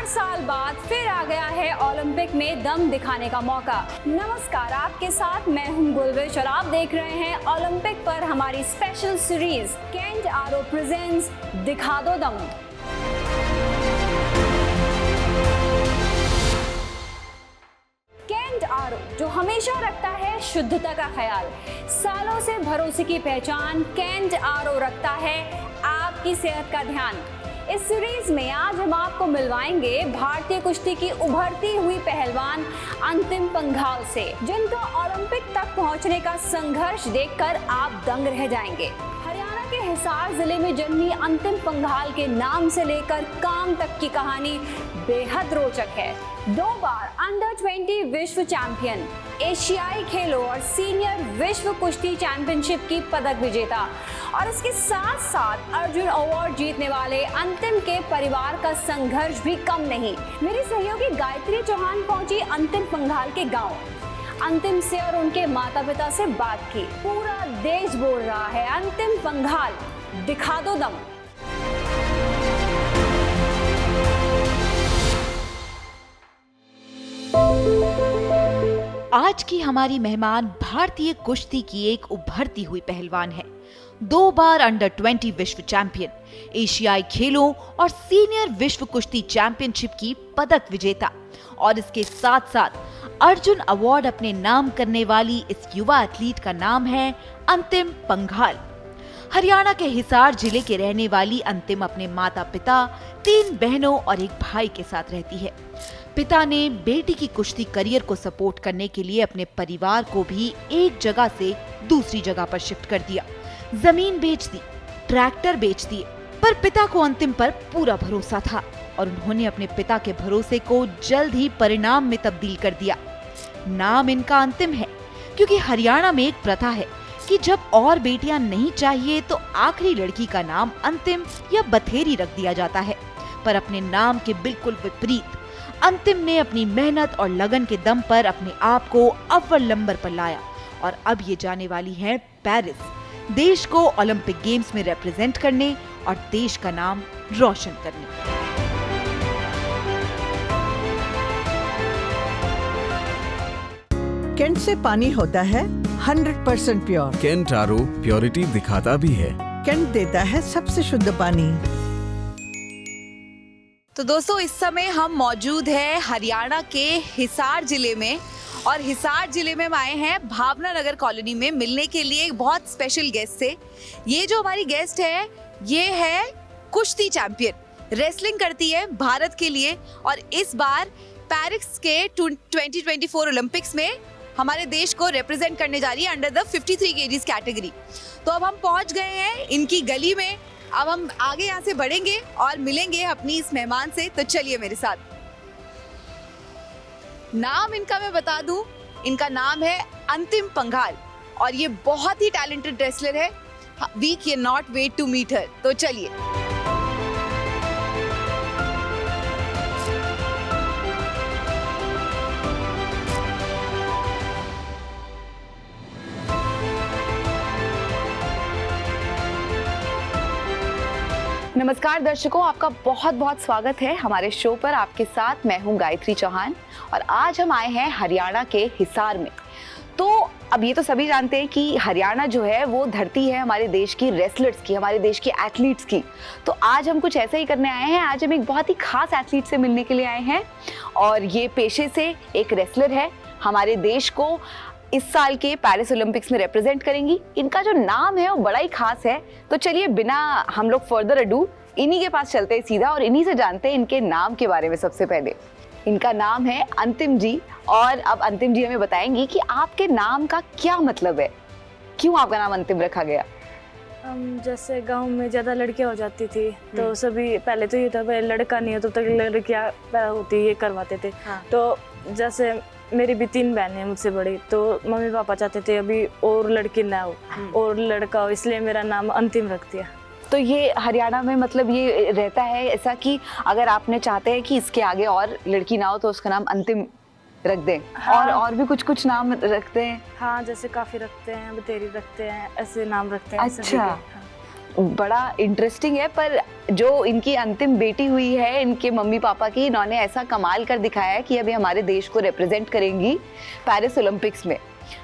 4 साल बाद फिर आ गया है ओलंपिक में दम दिखाने का मौका। नमस्कार, आपके साथ मैं हूं गुलविश और आप देख रहे हैं ओलंपिक पर हमारी स्पेशल सीरीज केंट आरो प्रेजेंट्स दिखा दो दम। केंट आरो जो हमेशा रखता है शुद्धता का ख्याल, सालों से भरोसे की पहचान, केंट आरो रखता है आपकी सेहत का ध्यान। इस सीरीज में आज हम आपको मिलवाएंगे भारतीय कुश्ती की उभरती हुई पहलवान अंतिम पंघाल से, जिनका ओलंपिक तक पहुंचने का संघर्ष देखकर आप दंग रह जाएंगे। हरियाणा के हिसार जिले में जन्मी अंतिम पंघाल के नाम से लेकर काम तक की कहानी बेहद रोचक है। 2 बार अंडर 20 विश्व चैंपियन, एशियाई खेलों और सीनियर विश्व कुश्ती चैंपियनशिप की पदक विजेता और इसके साथ साथ अर्जुन अवार्ड जीतने वाले अंतिम के परिवार का संघर्ष भी कम नहीं। मेरी सहयोगी गायत्री चौहान पहुंची अंतिम पंघाल के गांव। अंतिम से और उनके माता पिता से बात की। पूरा देश बोल रहा है अंतिम पंघाल दिखा दो दम। आज की हमारी मेहमान भारतीय कुश्ती की एक उभरती हुई पहलवान है। 2 बार अंडर 20 विश्व चैंपियन, एशियाई खेलों और सीनियर विश्व कुश्ती चैंपियनशिप की पदक विजेता और इसके साथ साथ अर्जुन अवार्ड अपने नाम करने वाली इस युवा एथलीट का नाम है अंतिम पंघाल। हरियाणा के हिसार जिले के रहने वाली अंतिम अपने माता पिता, 3 बहनों और एक भाई के साथ रहती है। पिता ने बेटी की कुश्ती करियर को सपोर्ट करने के लिए अपने परिवार को भी एक जगह से दूसरी जगह पर शिफ्ट कर दिया। जमीन बेच दी, ट्रैक्टर बेच दिए, पर पिता को अंतिम पर पूरा भरोसा था और उन्होंने अपने पिता के भरोसे को जल्द ही परिणाम में तब्दील कर दिया। नाम इनका अंतिम है क्योंकि हरियाणा में एक प्रथा है कि जब और बेटियां नहीं चाहिए तो आखिरी लड़की का नाम अंतिम या बथेरी रख दिया जाता है। पर अपने नाम के बिल्कुल विपरीत अंतिम ने अपनी मेहनत और लगन के दम पर अपने आप को अव्वल नंबर पर लाया और अब ये जाने वाली है पेरिस, देश को ओलंपिक गेम्स में रिप्रेजेंट करने और देश का नाम रोशन करने। केंट से पानी होता है 100% प्योर। केंट आरो प्योरिटी दिखाता भी है। केंट देता है सबसे शुद्ध पानी। तो दोस्तों, इस समय हम मौजूद हैं हरियाणा के हिसार जिले में और हिसार जिले में हम आए हैं भावना नगर कॉलोनी में मिलने के लिए एक बहुत स्पेशल गेस्ट से। ये जो हमारी गेस्ट है ये है कुश्ती चैंपियन, रेसलिंग करती है भारत के लिए और इस बार पेरिस के 2024 ओलंपिक्स में हमारे देश को रिप्रेजेंट करने जा रही है अंडर द 53 केजीज कैटेगरी। तो अब हम पहुंच गए हैं इनकी गली में। अब हम आगे यहाँ से बढ़ेंगे और मिलेंगे अपनी इस मेहमान से। तो चलिए मेरे साथ। नाम इनका मैं बता दूं, इनका नाम है अंतिम पंघाल और ये बहुत ही टैलेंटेड रेसलर है। We can not wait to meet her. तो चलिए। नमस्कार दर्शकों, आपका बहुत बहुत स्वागत है हमारे शो पर। आपके साथ मैं हूं गायत्री चौहान और आज हम आए हैं हरियाणा के हिसार में। तो अब ये तो सभी जानते हैं कि हरियाणा जो है वो धरती है हमारे देश की रेसलर्स की, हमारे देश के एथलीट्स की। तो आज हम कुछ ऐसा ही करने आए हैं। आज हम एक बहुत ही खास एथलीट से मिलने के लिए आए हैं और ये पेशे से एक रेसलर है, हमारे देश को इस साल के पेरिस ओलंपिक्स में रिप्रेजेंट करेंगी। इनका जो नाम है वो बड़ा ही खास है। तो चलिए बिना हम लोग फर्दर अडू इन्हीं के पास चलते हैं सीधा और इन्हीं से जानते हैं इनके नाम के बारे में। सबसे पहले इनका नाम है अंतिम जी और अब अंतिम जी हमें बताएंगी कि आपके नाम का क्या मतलब है, क्यों आपका नाम अंतिम रखा गया। जैसे गांव में ज़्यादा लड़कियां हो जाती थी तो सभी पहले तो ये था भाई लड़का नहीं हो तब तक लड़कियां पैदा होती ये करवाते थे। तो जैसे मेरी भी 3 बहनें हैं मुझसे बड़ी, तो मम्मी पापा चाहते थे अभी और लड़की ना हो और लड़का हो, इसलिए मेरा नाम अंतिम रख दिया। तो ये हरियाणा में मतलब ये रहता है ऐसा कि अगर आपने चाहते हैं कि इसके आगे और लड़की ना हो तो उसका नाम अंतिम रख दें। हाँ। और भी कुछ नाम रखते हैं। हाँ, जैसे काफी रखते हैं, बतेरी रखते हैं, ऐसे नाम रखते हैं। अच्छा। बड़ा इंटरेस्टिंग है, पर जो इनकी अंतिम बेटी हुई है इनके मम्मी पापा की, इन्होंने ऐसा कमाल कर दिखाया है कि अभी हमारे देश को रिप्रेजेंट करेंगी पेरिस ओलंपिक्स में।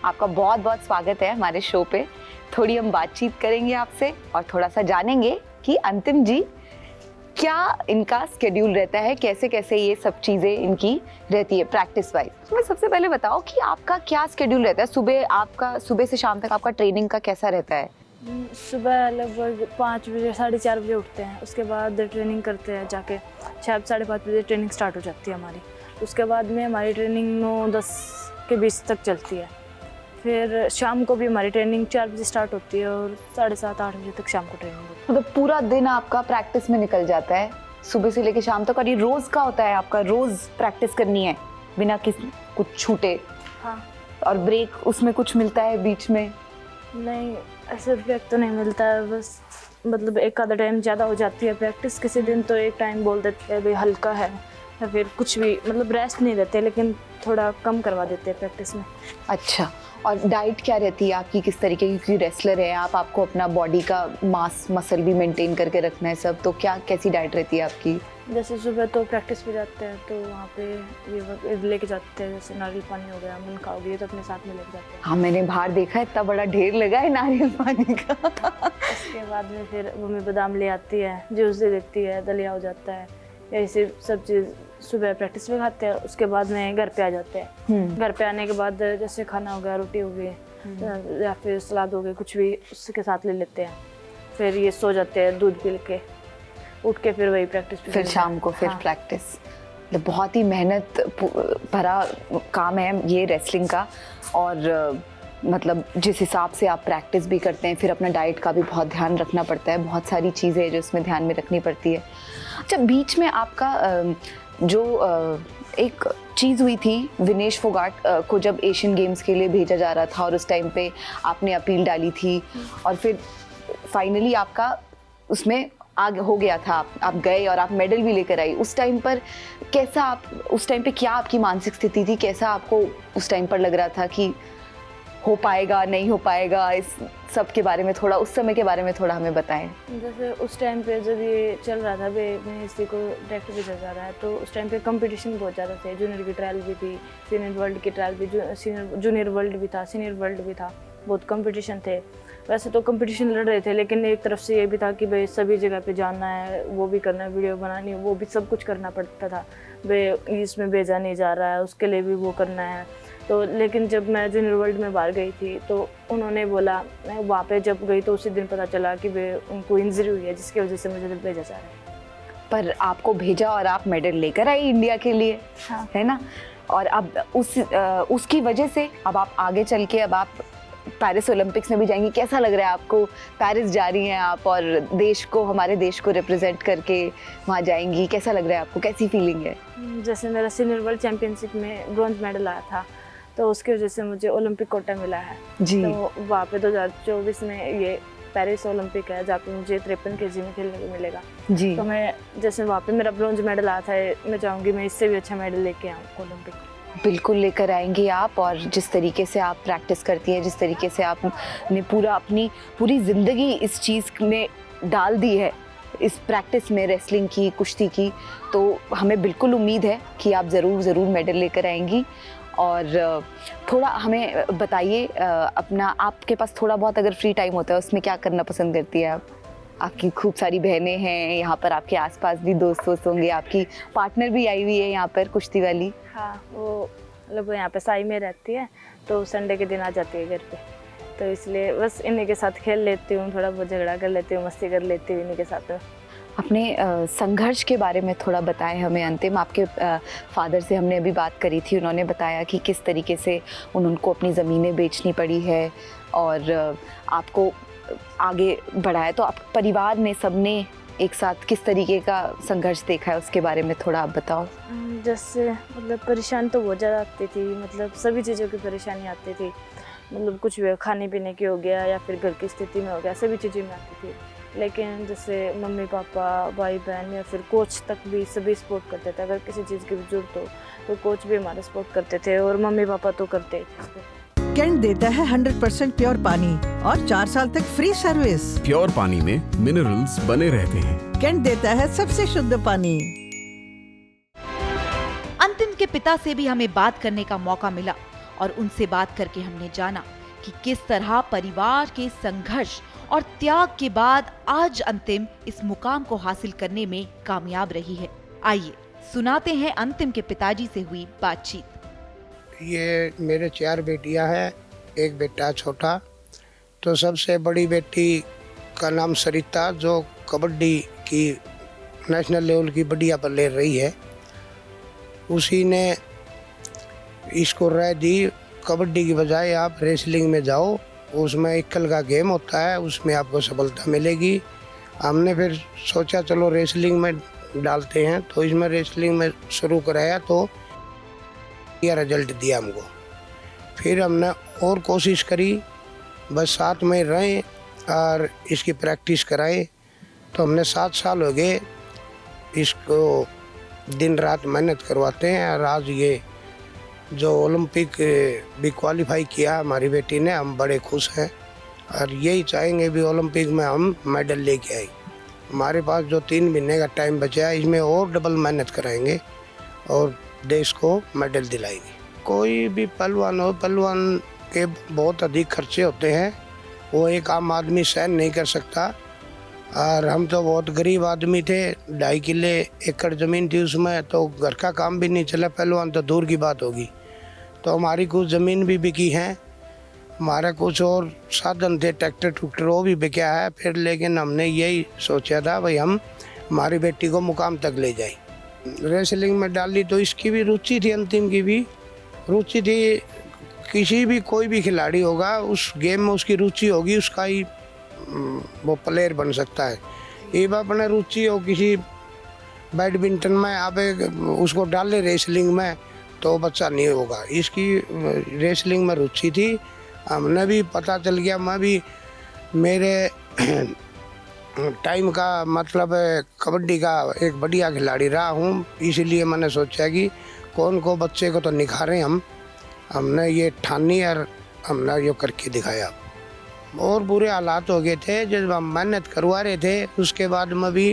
आपका बहुत बहुत स्वागत है हमारे शो पे। थोड़ी हम बातचीत करेंगे आपसे और थोड़ा सा जानेंगे कि अंतिम जी क्या इनका स्केड्यूल रहता है, कैसे कैसे ये सब चीज़ें इनकी रहती है प्रैक्टिस वाइज। तो सबसे पहले बताओ कि आपका क्या स्केड्यूल रहता है, सुबह से शाम तक आपका ट्रेनिंग का कैसा रहता है? सुबह लगभग 5 बजे 4:30 बजे उठते हैं, उसके बाद ट्रेनिंग करते हैं जाके, 5:30 बजे ट्रेनिंग स्टार्ट हो जाती है हमारी। उसके बाद में हमारी ट्रेनिंग 9-10 के बीच तक चलती है। फिर शाम को भी हमारी ट्रेनिंग 4 बजे स्टार्ट होती है और 7:30-8 बजे तक शाम को ट्रेनिंग होती है। मतलब पूरा दिन आपका प्रैक्टिस में निकल जाता है सुबह से लेकर शाम तक। और ये रोज़ का होता है आपका, रोज़ प्रैक्टिस करनी है बिना कुछ छूटे? हाँ। और ब्रेक उसमें कुछ मिलता है बीच में? नहीं, ऐसे ब्रेक तो नहीं मिलता है, बस मतलब एक आधा टाइम ज़्यादा हो जाती है प्रैक्टिस, किसी दिन तो एक टाइम बोल देते हैं भाई हल्का है, या फिर कुछ भी, मतलब रेस्ट नहीं देते लेकिन थोड़ा कम करवा देते हैं प्रैक्टिस में। अच्छा, और डाइट क्या रहती है आपकी, किस तरीके की? क्योंकि रेसलर है आप, आपको अपना बॉडी का मास मसल भी मेंटेन करके रखना है सब, तो क्या कैसी डाइट रहती है आपकी? जैसे सुबह तो प्रैक्टिस पे जाते हैं तो वहाँ पे ये लेके जाते हैं, जैसे नारियल पानी हो गया, मुनका हो गया, तो अपने साथ में लेके जाते हैं। हाँ, मैंने बाहर देखा है, इतना बड़ा ढेर लगा है नारियल पानी का। उसके बाद में फिर मम्मी बादाम ले आती है, जूस दे देती है, दलिया हो जाता है, ऐसे सब चीज़ सुबह प्रैक्टिस में खाते हैं। उसके बाद में घर पे आ जाते हैं। घर पे आने के बाद जैसे खाना हो गया, रोटी हो गई या फिर सलाद हो गई, कुछ भी उसके साथ ले लेते हैं। फिर ये सो जाते हैं दूध पी के, उठ के फिर वही प्रैक्टिस। फिर शाम को फिर प्रैक्टिस। मतलब बहुत ही मेहनत भरा काम है ये रेसलिंग का। और मतलब जिस हिसाब से आप प्रैक्टिस भी करते हैं, फिर अपना डाइट का भी बहुत ध्यान रखना पड़ता है, बहुत सारी चीज़ें हैं जो इसमें ध्यान में रखनी पड़ती है। अच्छा, बीच में आपका जो एक चीज़ हुई थी, विनेश फोगाट को जब एशियन गेम्स के लिए भेजा जा रहा था और उस टाइम पे आपने अपील डाली थी और फिर फाइनली आपका उसमें आगे हो गया था, आप गए और आप मेडल भी लेकर आई। उस टाइम पर कैसा, आप उस टाइम पे क्या आपकी मानसिक स्थिति थी, कैसा आपको उस टाइम पर लग रहा था कि हो पाएगा नहीं हो पाएगा, इस सब के बारे में थोड़ा, उस समय के बारे में थोड़ा हमें बताएं। जैसे उस टाइम पे जब ये चल रहा था इसी को डायरेक्ट भी चल जा रहा है, तो उस टाइम पे कंपटीशन बहुत ज़्यादा थे। जूनियर की ट्रायल भी थी, सीनियर वर्ल्ड की ट्रायल भी, जूनियर वर्ल्ड भी था, सीनियर वर्ल्ड भी था, बहुत कंपटीशन थे। वैसे तो कंपटीशन लड़ रहे थे, लेकिन एक तरफ से ये भी था कि भाई सभी जगह पे जाना है, वो भी करना है, वीडियो बनानी है, वो भी सब कुछ करना पड़ता था। भाई इसमें भेजा नहीं जा रहा है, उसके लिए भी वो करना है। तो लेकिन जब मैं जूनियर वर्ल्ड में बाहर गई थी तो उन्होंने बोला, मैं वहाँ पे जब गई तो उसी दिन पता चला कि वे उनको इंजरी हुई है, जिसकी वजह से मुझे भेजा जा रहा है। पर आपको भेजा और आप मेडल लेकर आई इंडिया के लिए। हाँ। है ना? और अब उसकी वजह से अब आप आगे चल के अब आप पेरिस ओलंपिक्स में भी जाएंगी। कैसा लग रहा है आपको? पेरिस जा रही हैं आप और देश को, हमारे देश को रिप्रेजेंट करके वहाँ जाएंगी, कैसा लग रहा है आपको, कैसी फीलिंग है? जैसे मेरा सीनियर वर्ल्ड चैम्पियनशिप में ब्रॉन्ज मेडल आया था, तो उसकी वजह से मुझे ओलंपिक कोटा मिला है जी। तो वहाँ पे 2024 में ये पेरिस ओलंपिक है जहाँ पे मुझे 53 kg में खेलने को मिलेगा जी। तो मैं जैसे वहाँ पे मेरा ब्रॉन्ज मेडल आया था, मैं चाहूँगी मैं इससे भी अच्छा मेडल लेके आऊँ ओलंपिक। बिल्कुल लेकर आएंगी आप। और जिस तरीके से आप प्रैक्टिस करती हैं, जिस तरीके से आपने अपनी पूरी ज़िंदगी इस चीज़ में डाल दी है, इस प्रैक्टिस में, रेसलिंग की, कुश्ती की, तो हमें बिल्कुल उम्मीद है कि आप ज़रूर मेडल लेकर आएंगी। और थोड़ा हमें बताइए अपना, आपके पास थोड़ा बहुत अगर फ्री टाइम होता है उसमें क्या करना पसंद करती है आप? आपकी खूब सारी बहनें हैं यहाँ पर, आपके आसपास भी दोस्त होंगे, आपकी पार्टनर भी आई हुई है यहाँ पर कुश्ती वाली। हाँ, वो मतलब यहाँ पे साई में रहती है, तो संडे के दिन आ जाती है घर पे, तो इसलिए बस इन्हीं के साथ खेल लेती हूँ, थोड़ा बहुत झगड़ा कर लेती हूँ, मस्ती कर लेती हूँ इन्हीं के साथ में। अपने संघर्ष के बारे में थोड़ा बताएं हमें अंतिम। आपके फादर से हमने अभी बात करी थी, उन्होंने बताया कि किस तरीके से उनको अपनी ज़मीनें बेचनी पड़ी है और आपको आगे बढ़ाया, तो आप परिवार ने, सबने एक साथ किस तरीके का संघर्ष देखा है, उसके बारे में थोड़ा आप बताओ। जैसे मतलब परेशानी तो बहुत ज़्यादा आती थी, मतलब सभी चीज़ों की परेशानी आती थी, मतलब कुछ भी खाने पीने की हो गया या फिर घर की स्थिति में हो गया, सभी चीज़ें में आती थी। लेकिन जैसे मम्मी पापा, भाई बहन या फिर कोच तक भी सभी सपोर्ट करते थे। अगर किसी चीज़ की जरूरत हो तो कोच भी हमारा सपोर्ट करते थे और मम्मी पापा तो करते ही थे। कैंट देता है 100% प्योर पानी और 4 साल तक फ्री सर्विस। प्योर पानी में मिनरल्स बने रहते हैं। कैंट देता है सबसे शुद्ध पानी। अंतिम के पिता से भी हमें बात करने का मौका मिला और उनसे बात करके हमने जाना कि किस तरह परिवार के संघर्ष और त्याग के बाद आज अंतिम इस मुकाम को हासिल करने में कामयाब रही है। आइए सुनाते हैं अंतिम के पिताजी से हुई बातचीत। ये मेरे 4 बेटियां हैं, एक बेटा छोटा। तो सबसे बड़ी बेटी का नाम सरिता, जो कबड्डी की नेशनल लेवल की बढ़िया प्लेयर रही है। उसी ने इसको राय दी कबड्डी की बजाय आप रेसलिंग में जाओ, उसमें एकल का गेम होता है, उसमें आपको सफलता मिलेगी। हमने फिर सोचा चलो रेसलिंग में डालते हैं, तो इसमें रेसलिंग में शुरू कराया तो यह रिजल्ट दिया हमको। फिर हमने और कोशिश करी, बस साथ में रहें और इसकी प्रैक्टिस कराएं। तो हमने 7 साल हो गए इसको दिन रात मेहनत करवाते हैं और आज ये जो ओलंपिक भी क्वालिफाई किया हमारी बेटी ने, हम बड़े खुश हैं और यही चाहेंगे भी ओलंपिक में हम मेडल लेके आए। हमारे पास जो 3 महीने का टाइम बचा है, इसमें और डबल मेहनत कराएंगे और देश को मेडल दिलाएंगे। कोई भी पहलवान हो, पहलवान के बहुत अधिक खर्चे होते हैं, वो एक आम आदमी सहन नहीं कर सकता। और हम तो बहुत गरीब आदमी थे, 2.5 एकड़ ज़मीन थी, उसमें तो घर का काम भी नहीं चला, पहलवान तो दूर की बात होगी। तो हमारी कुछ ज़मीन भी बिकी हैं, हमारा कुछ और साधन थे, ट्रैक्टर टुक्टर वो भी बिका है। फिर लेकिन हमने यही सोचा था भाई हम हमारी बेटी को मुकाम तक ले जाए। रेसलिंग में डाली तो इसकी भी रुचि थी, अंतिम की भी रुचि थी। किसी भी कोई भी खिलाड़ी होगा, उस गेम में उसकी रुचि होगी, उसका ही वो प्लेयर बन सकता है। ये अपने रुचि हो किसी बैडमिंटन में, आप उसको डाल ले रेसलिंग में तो बच्चा नहीं होगा। इसकी रेसलिंग में रुचि थी, हमने भी पता चल गया। मैं भी मेरे टाइम का मतलब कबड्डी का एक बढ़िया खिलाड़ी रहा हूँ, इसलिए मैंने सोचा कि कौन को बच्चे को तो निखारें हम। हमने ये ठानी और हमने ये करके दिखाया। और बुरे हालात हो गए थे जब हम मेहनत करवा रहे थे। उसके बाद में भी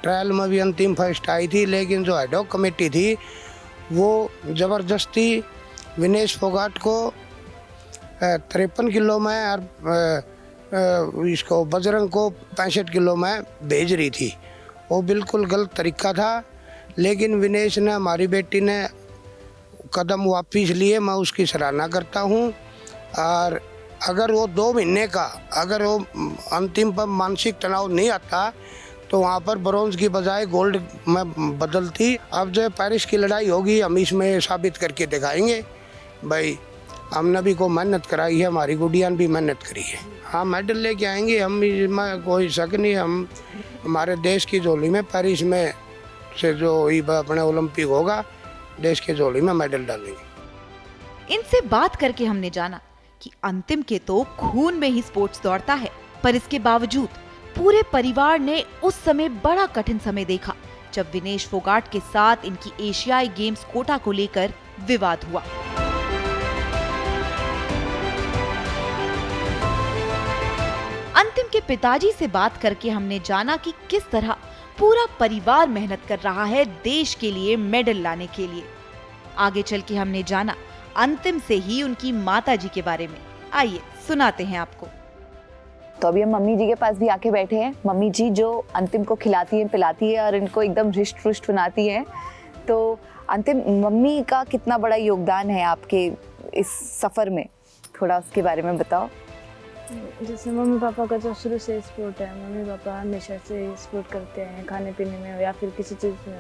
ट्रायल में भी अंतिम फर्स्ट आई थी, लेकिन जो हेडॉक कमेटी थी वो ज़बरदस्ती विनेश फोगाट को 53 किलो में और इसको बजरंग को 65 किलो में भेज रही थी। वो बिल्कुल गलत तरीका था, लेकिन विनेश ने, हमारी बेटी ने कदम वापस लिए, मैं उसकी सराहना करता हूँ। और अगर वो 2 महीने का अगर वो अंतिम पर मानसिक तनाव नहीं आता तो वहाँ पर ब्रॉन्ज की बजाय गोल्ड में बदलती। अब जो पेरिस की लड़ाई होगी हम इसमें साबित करके दिखाएंगे भाई हमने भी को मेहनत कराई है, हमारी गुड़िया ने भी मेहनत करी है। हाँ मेडल लेके आएंगे हम, इसमें कोई शक नहीं। हम हमारे देश की झोली में पेरिस में से जो अपने ओलंपिक होगा, देश के झोली में मेडल डालेंगे। इनसे बात करके हमने जाना कि अंतिम के तो खून में ही स्पोर्ट्स दौड़ता है, पर इसके बावजूद पूरे परिवार ने उस समय बड़ा कठिन समय देखा जब विनेश फोगाट के साथ इनकी एशियाई गेम्स कोटा को लेकर विवाद हुआ। अंतिम के पिताजी से बात करके हमने जाना कि किस तरह पूरा परिवार मेहनत कर रहा है देश के लिए मेडल लाने के लिए। आगे चल के हमने जाना अंतिम से ही उनकी माताजी के बारे में। आइए सुनाते हैं आपको। तो अभी हम मम्मी जी के पास भी आके बैठे हैं। मम्मी जी जो अंतिम को खिलाती है, पिलाती है और इनको एकदम रिष्ट पुष्ट बनाती है। तो अंतिम, मम्मी का कितना बड़ा योगदान है आपके इस सफ़र में, थोड़ा उसके बारे में बताओ। जैसे मम्मी पापा का जो शुरू से स्पोर्ट है, मम्मी पापा हमेशा से सपोर्ट करते हैं खाने पीने में या फिर किसी चीज़ में।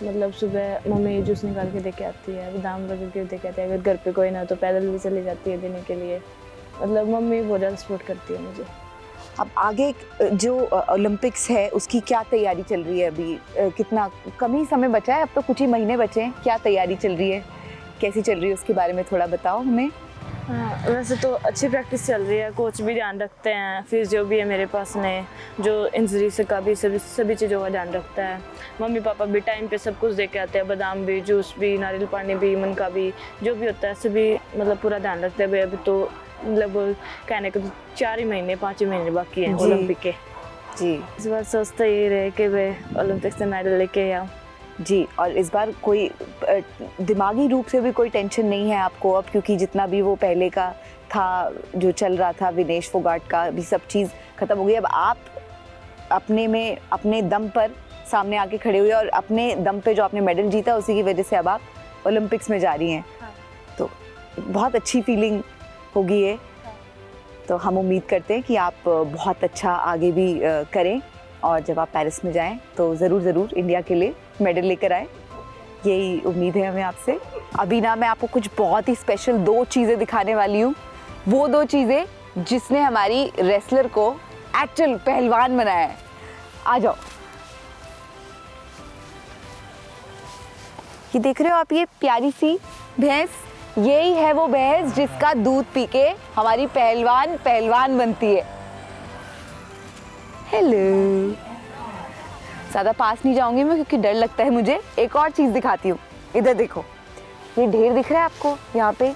मतलब सुबह मम्मी जूस निकाल के देके आती है, बादाम वगैरह के देके आती है। अगर घर पे कोई ना हो तो पैदल भी चली जाती है देने के लिए। मतलब मम्मी बहुत ज़्यादा सपोर्ट करती है मुझे। अब आगे जो ओलंपिक्स है उसकी क्या तैयारी चल रही है? अभी कितना कम ही समय बचा है, अब तो कुछ ही महीने बचे हैं। क्या तैयारी चल रही है, कैसी चल रही है, उसके बारे में थोड़ा बताओ हमें। वैसे तो अच्छी प्रैक्टिस चल रही है, कोच भी ध्यान रखते हैं, फिजियो भी है मेरे पास में जो इंजरी से का भी सभी चीज़ों का ध्यान रखता है। मम्मी पापा भी टाइम पे सब कुछ दे के आते हैं, बादाम भी, जूस भी, नारियल पानी भी, मन का भी, जो भी होता है सभी मतलब पूरा ध्यान रखते हैं। अभी तो मतलब कहने को 4 ही महीने 5 ही महीने बाकी हैं ओलंपिक के जी। इस बार सोचते ये रहे कि वे ओलंपिक से मेडल लेके आऊँ जी। और इस बार कोई दिमागी रूप से भी कोई टेंशन नहीं है आपको अब, क्योंकि जितना भी वो पहले का था जो चल रहा था विनेश फोगाट का भी सब चीज़ खत्म हो गई। अब आप अपने दम पर सामने आके खड़े हुए और अपने दम पे जो आपने मेडल जीता उसी की वजह से अब आप ओलंपिक्स में जा रही हैं। तो बहुत अच्छी फीलिंग होगी ये। तो हम उम्मीद करते हैं कि आप बहुत अच्छा आगे भी करें और जब आप पेरिस में जाएं तो ज़रूर इंडिया के लिए मेडल लेकर आए, यही उम्मीद है हमें आपसे। अभी ना मैं आपको कुछ बहुत ही स्पेशल 2 चीज़ें दिखाने वाली हूँ, वो 2 चीज़ें जिसने हमारी रेसलर को एक्चुअल पहलवान बनाया है। आ जाओ। ये देख रहे हो आप, ये प्यारी सी भैंस, यही है वो भैंस जिसका दूध पी के हमारी पहलवान बनती है। हेलो। ज़्यादा पास नहीं जाऊंगी मैं क्योंकि डर लगता है मुझे। एक और चीज़ दिखाती हूँ, इधर देखो, ये ढेर दिख रहा है आपको यहाँ पे,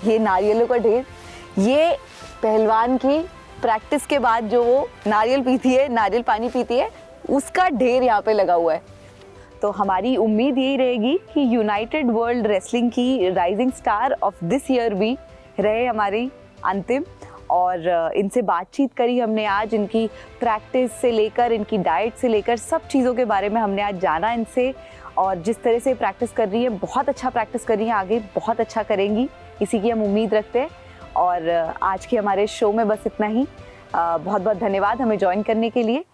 ये नारियलों का ढेर। ये पहलवान की प्रैक्टिस के बाद जो वो नारियल पीती है, नारियल पानी पीती है, उसका ढेर यहाँ पे लगा हुआ है। तो हमारी उम्मीद यही रहेगी कि यूनाइटेड वर्ल्ड रेसलिंग की rising star of this year भी रहे हमारी अंतिम। और इनसे बातचीत करी हमने आज, इनकी प्रैक्टिस से लेकर इनकी डाइट से लेकर सब चीज़ों के बारे में हमने आज जाना इनसे। और जिस तरह से प्रैक्टिस कर रही है, बहुत अच्छा प्रैक्टिस कर रही है, आगे बहुत अच्छा करेंगी, इसी की हम उम्मीद रखते हैं। और आज के हमारे शो में बस इतना ही। बहुत बहुत धन्यवाद हमें ज्वाइन करने के लिए।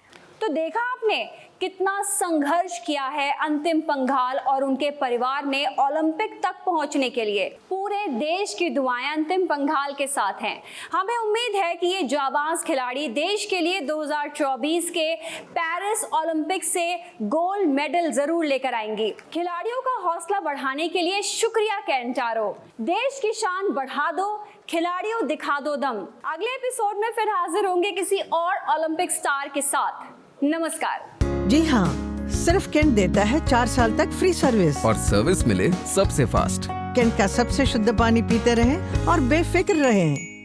तो देखा आपने कितना संघर्ष किया है अंतिम पंघाल और उनके परिवार ने ओलंपिक तक पहुंचने के लिए। पूरे देश की दुआएं अंतिम पंघाल के साथ हैं। हमें उम्मीद है कि ये जाबाज खिलाड़ी देश के लिए 2024 के पेरिस ओलंपिक से गोल्ड मेडल जरूर लेकर आएंगी। खिलाड़ियों का हौसला बढ़ाने के लिए शुक्रिया केंट आरो। देश की शान बढ़ा दो, खिलाड़ियों दिखा दो दम। अगले एपिसोड में फिर हाजिर होंगे किसी और ओलंपिक स्टार के साथ। नमस्कार। जी हाँ, सिर्फ केंट देता है 4 साल तक फ्री सर्विस। और सर्विस मिले सबसे फास्ट। केंट का सबसे शुद्ध पानी पीते रहें और बेफिक्र रहें।